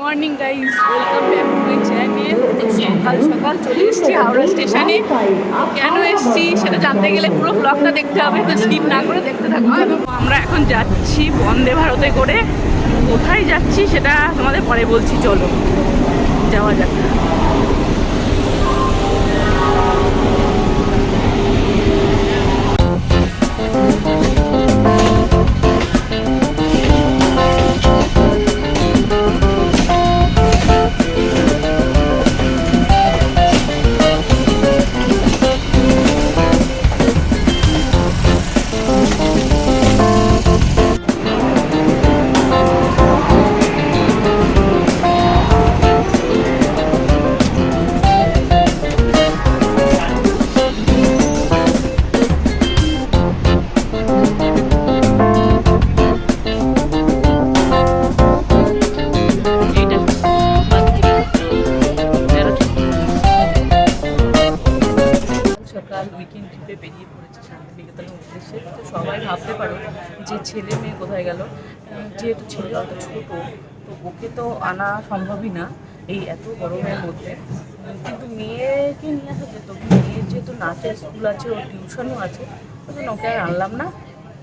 Morning guys, welcome back to my channel. সকাল সকাল চলে এসেছি হাওড়া স্টেশনে। কেন এসেছি সেটা জানতে গেলে পুরো ব্লগটা দেখতে হবে, তো স্কিপ না করে দেখতে থাকবো। আমরা এখন যাচ্ছি বন্দে ভারতে করে। কোথায় যাচ্ছি সেটা তোমাদের পরে বলছি, চলো যাওয়া যাক। সকাল উইকেন্ড ট্রিপে বেরিয়ে পড়েছে শান্তিনিকেতনের উদ্দেশ্যে। তো সবাই ভাবতে পারো যে ছেলে মেয়ে কোথায় গেল, যেহেতু ছেলে অত ছোটো, তো ওকে তো আনা সম্ভবই না এই এত গরমের মধ্যে। কিন্তু মেয়েকে নিয়ে আসা যেত, মেয়ের যেহেতু নাচের স্কুল আছে, ওর টিউশনও আছে, ওই জন্য ওকে আর আনলাম না।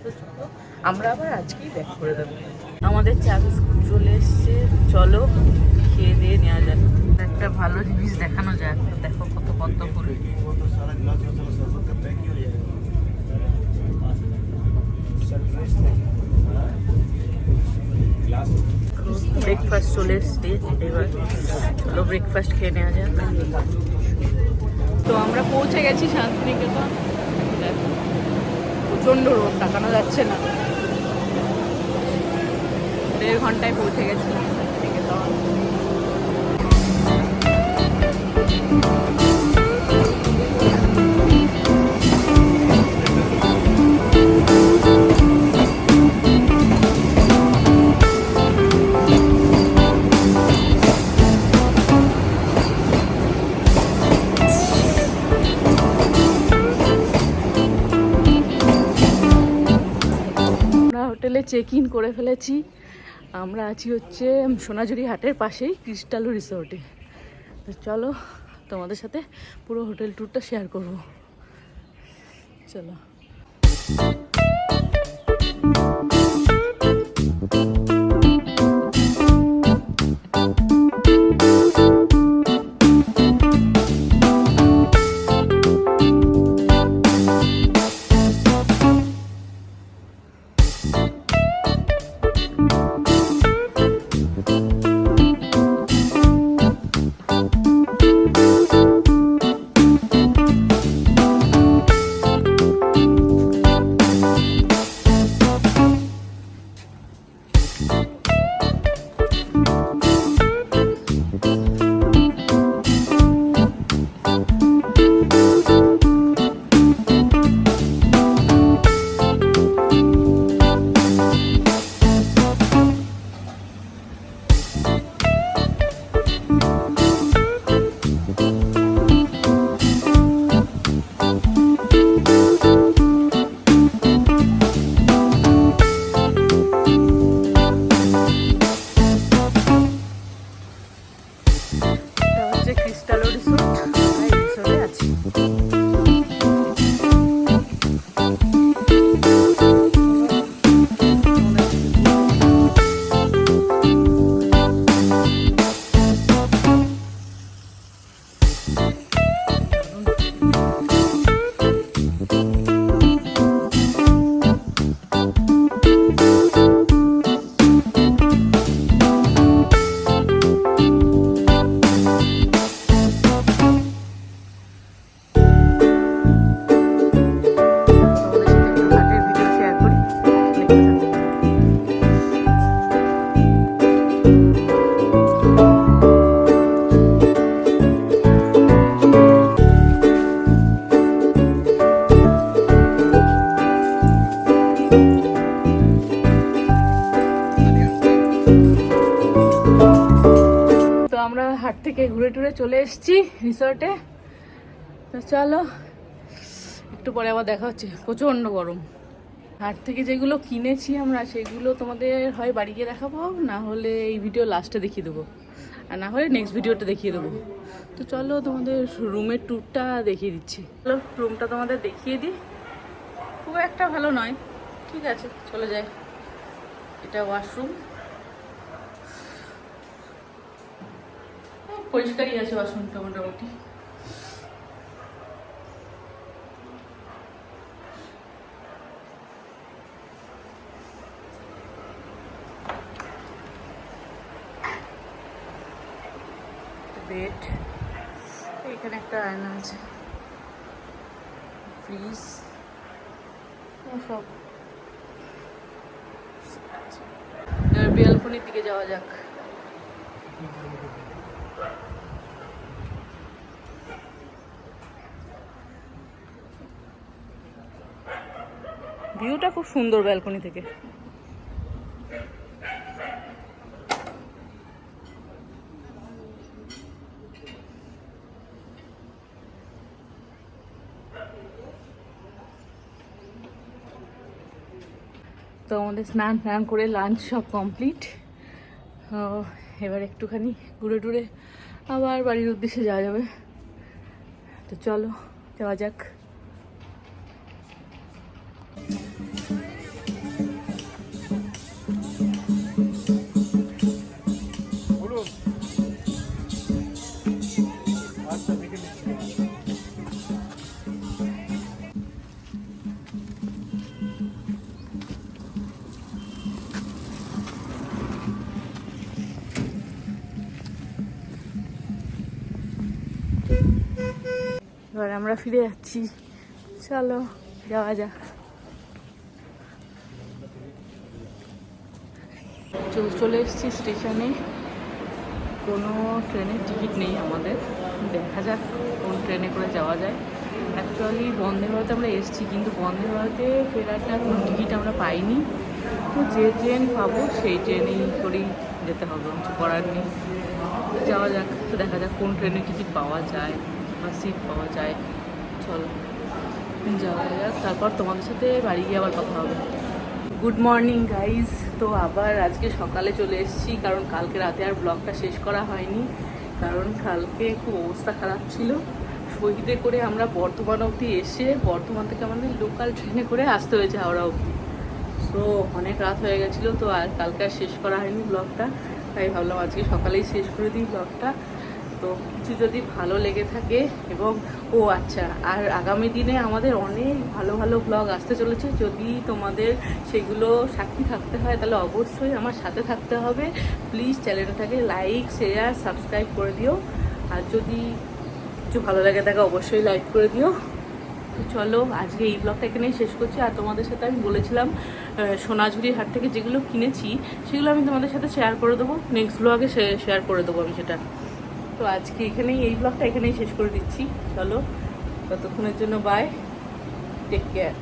তো চলো আমরা আবার আজকেই ব্যাক করে দেবো। আমাদের চা বিস্কুট চলে এসছে, চলো খেয়ে দিয়ে নেওয়া যাক। একটা ভালো জিনিস দেখানো যাক, দেখো কত কত করে ব্রেকফাস্ট চলে এসছে। এবার চলো ব্রেকফাস্ট খেয়ে নেওয়া যাক। তো আমরা পৌঁছে গেছি শান্তিনিকেতন। দেখো প্রচণ্ড রোদ, তাকানো যাচ্ছে না। 1.5 ঘন্টায় পৌঁছে গেছি শান্তিনিকেতন। হোটেলে চেক ইন করে ফেলেছি। আমরা আছি হচ্ছে সোনাঝুরি হাটের পাশেই ক্রিস্টাল রিসোর্টে। তো চলো তোমাদের সাথে পুরো হোটেল ট্যুরটা শেয়ার করব, চলো। ক্রিস্টাল রিসোর্ট, এই রিসোর্টে আছি। আমরা হাট থেকে ঘুরে টুরে চলে এসেছি রিসর্টে। তো চলো একটু পরে আবার দেখা হচ্ছে। প্রচণ্ড গরম। হাট থেকে যেগুলো কিনেছি আমরা সেগুলো তোমাদের হয় বাড়ি গিয়ে দেখাবো, না হলে এই ভিডিও লাস্টে দেখিয়ে দেবো। আর না হলে নেক্সট ভিডিওটা দেখিয়ে দেবো। তো চলো তোমাদের রুমের ট্যুরটা দেখিয়ে দিচ্ছি। চলো রুমটা তোমাদের দেখিয়ে দিই। খুব একটা ভালো নয়, ঠিক আছে চলে যায়। এটা ওয়াশরুম, পরিষ্কারই আছে ওয়াশরুমটা মোটামুটি। বেড, এখানে একটা আয়না আছে, ফ্রিজ, সব। এবার বেলকনির দিকে যাওয়া যাক। ভিউটা খুব সুন্দর ব্যালকনি থেকে। তো আমাদের স্নান টান করে লাঞ্চ সব কমপ্লিট। এবার একটুখানি ঘুরে টুরে আবার বাড়ির উদ্দেশ্যে যাওয়া যাবে। তো চলো যাওয়া যাক। এবার আমরা ফিরে যাচ্ছি, চলো যাওয়া যাক। চলে এসেছি স্টেশনে। কোনো ট্রেনের টিকিট নেই আমাদের, দেখা যাক কোন ট্রেনে করে যাওয়া যায়। অ্যাকচুয়ালি বন্দে ভারতে আমরা এসেছি, কিন্তু বন্দে ভারতে ফেরাটা কোনো টিকিট আমরা পাইনি। তো যে ট্রেন পাবো সেই ট্রেনেই করেই যেতে হবে, কিছু করার নেই। যাওয়া যাক, তো দেখা যাক কোন ট্রেনে টিকিট পাওয়া যায় বা সিট পাওয়া যায়। চলো যাওয়া যাক, তারপর তোমাদের সাথে বাড়ি গিয়ে আবার কথা হবে। Good morning guys. তো আবার আজকে সকালে চলে এসেছি, কারণ কালকে রাতে আর ব্লগটা শেষ করা হয়নি, কারণ কালকে খুব অবস্থা খারাপ ছিল। শহীদে করে আমরা বর্ধমান অবধি এসে বর্ধমান থেকে আমাদের লোকাল ট্রেনে করে আসতে হয়েছে হাওড়া অবধি। তো অনেক রাত হয়ে গেছিলো, তো আর কালকে আর শেষ করা হয়নি ব্লগটা, তাই ভাবলাম আজকে সকালেই শেষ করে দিই ব্লগটা। তো কিছু যদি ভালো লেগে থাকে এবং আচ্ছা, আর আগামী দিনে আমাদের অনেক ভালো ভালো ব্লগ আসতে চলেছে। যদি তোমাদের সেগুলো সাক্ষী থাকতে হয় তাহলে অবশ্যই আমার সাথে থাকতে হবে। প্লিজ চ্যানেলটাকে লাইক শেয়ার সাবস্ক্রাইব করে দিও, আর যদি কিছু ভালো লাগে থাকে অবশ্যই লাইক করে দিও। তো চলো আজকে এই ব্লগটা এখানেই শেষ করছি। আর তোমাদের সাথে আমি বলেছিলাম সোনাঝুরির হাট থেকে যেগুলো কিনেছি সেগুলো আমি তোমাদের সাথে শেয়ার করে দেবো, নেক্সট ব্লগে শেয়ার করে দেবো আমি সেটা। তো আজকে এখানেই এই ব্লগটা এখানেই শেষ করে দিচ্ছি। চলো ততক্ষণের জন্য বাই, টেক কেয়ার।